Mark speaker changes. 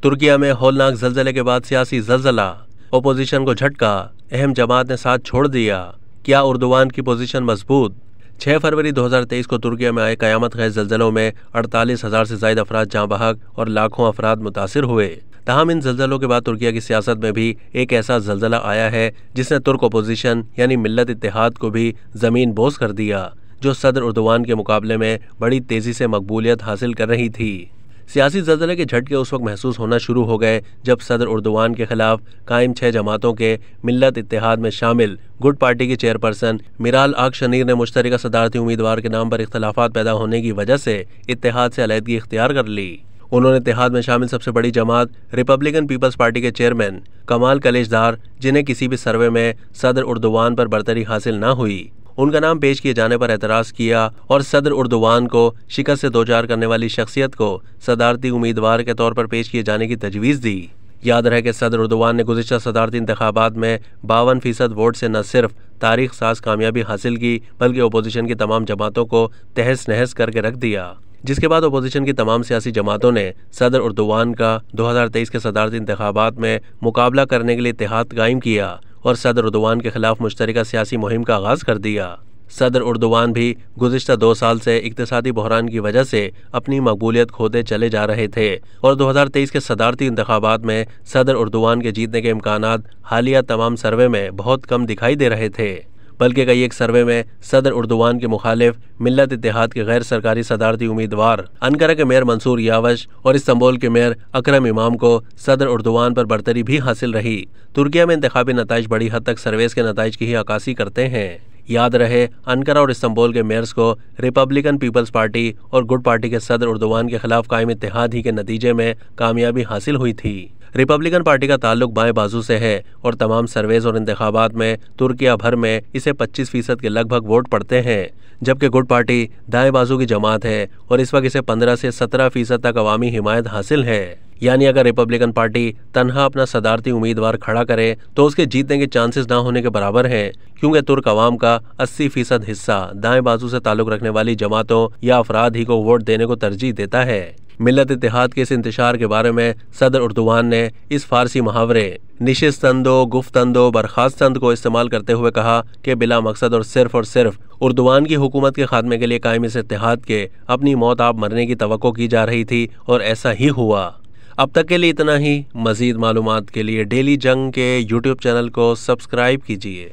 Speaker 1: तुर्किया में होलनाक जल्जले के बाद सियासी जल्जला, ओपोजिशन को झटका, अहम जमात ने साथ छोड़ दिया, क्या उर्दुवान की पोजीशन मजबूत। 6 फरवरी 2023 को तुर्किया में आए कयामत खेज जल्जलों में 48,000 से ज्यादा अफराद जाँ बहक और लाखों अफराद मुतासिर हुए। तहम इन जल्जलों के बाद तुर्किया की सियासत में भी एक ऐसा जल्जला आया है जिसने तुर्क ओपोजिशन यानी मिल्लत इत्तेहाद को भी जमीन बोस कर दिया, जो सदर उर्दुवान के मुकाबले में बड़ी तेजी से मकबूलियत हासिल कर रही थी। सियासी जल्जले के झटके उस वक्त महसूस होना शुरू हो गए जब सदर उर्दुवान के खिलाफ कायम 6 जमातों के मिल्लत इत्तेहाद में शामिल गुड पार्टी की चेयरपर्सन मिराल आक-शनीर ने मुश्तरका सदारती उम्मीदवार के नाम पर इख्तलाफात पैदा होने की वजह से इत्तेहाद से अलहदगी इख्तियार कर ली। उन्होंने इत्तेहाद में शामिल सबसे बड़ी जमात रिपब्लिकन पीपल्स पार्टी के चेयरमैन कमाल कलिचदार, जिन्हें किसी भी सर्वे में सदर उर्दुवान पर बरतरी हासिल न हुई, उनका नाम पेश किए जाने पर एतराज़ किया और सदर उर्दुवान को शिकस्त से दोचार करने वाली शख्सियत को सदारती उम्मीदवार के तौर पर पेश किए जाने की तजवीज़ दी। याद रहे कि सदर उर्दुवान ने गुज़िश्ता सदारती इंतखाबात में 52% वोट से न सिर्फ तारीख साज कामयाबी हासिल की बल्कि अपोजिशन की तमाम जमातों को तहस नहस करके रख दिया, जिसके बाद अपोजिशन की तमाम सियासी जमातों ने सदर उर्दुवान का 2023 के सदारती इंतखाबात में मुकाबला करने के लिए इत्तेहाद कायम किया और सदर उर्दुवान के खिलाफ मुश्तरका सियासी मुहिम का आगाज कर दिया। सदर उर्दुवान भी गुज़िश्ता 2 साल से इक्तिसादी बहरान की वजह से अपनी मकबूलियत खोते चले जा रहे थे और 2023 के सदारती इंतखाबात में सदर उर्दुवान के जीतने के इम्कानात हालिया तमाम सर्वे में बहुत कम दिखाई दे रहे थे, बल्कि कई एक सर्वे में सदर उर्दुवान के मुखालिफ मिल्लत इत्तेहाद के गैर सरकारी सदारती उम्मीदवार अंकारा के मेयर मंसूर यावश और इस्तांबुल के मेयर अकरम इमाम को सदर उर्दुवान पर बरतरी भी हासिल रही। तुर्किया में इंतखाबी नताइज बड़ी हद तक सर्वेस के नताइज की ही अक्कासी करते हैं। याद रहे, अंकारा और इस्तांबुल के मेयर्स को रिपब्लिकन पीपल्स पार्टी और गुड पार्टी के सदर उर्दुवान के खिलाफ कायम इत्तेहाद ही के नतीजे में कामयाबी हासिल हुई थी। रिपब्लिकन पार्टी का ताल्लुक बाएं बाजू से है और तमाम सर्वेज और इंतखाबात में तुर्किया भर में इसे 25% के लगभग वोट पड़ते हैं, जबकि गुड पार्टी दाएं बाजू की जमात है और इस वक्त इसे 15 से 17% तक अवामी हिमायत हासिल है। यानी अगर रिपब्लिकन पार्टी तन्हा अपना सदारती उम्मीदवार खड़ा करे तो उसके जीतने के चांसेस ना होने के बराबर हैं, क्योंकि तुर्क अवाम का 80% हिस्सा दाएं बाजू से ताल्लुक रखने वाली जमातों या अफराद ही को वोट देने को तरजीह देता है। मिल्लत इत्तेहाद के इस इंतशार के बारे में सदर उर्दुवान ने इस फारसी मुहावरे निशिस्तंदो गुफ्तंदो बर्खास्तंद को इस्तेमाल करते हुए कहा कि बिला मकसद और सिर्फ उर्दुवान की हुकूमत के खात्मे के लिए कायम इस इत्तेहाद के अपनी मौत आप मरने की तवक्को की जा रही थी और ऐसा ही हुआ। अब तक के लिए इतना ही। मजीद मालूमात के लिए डेली जंग के यूट्यूब चैनल को सब्सक्राइब कीजिए।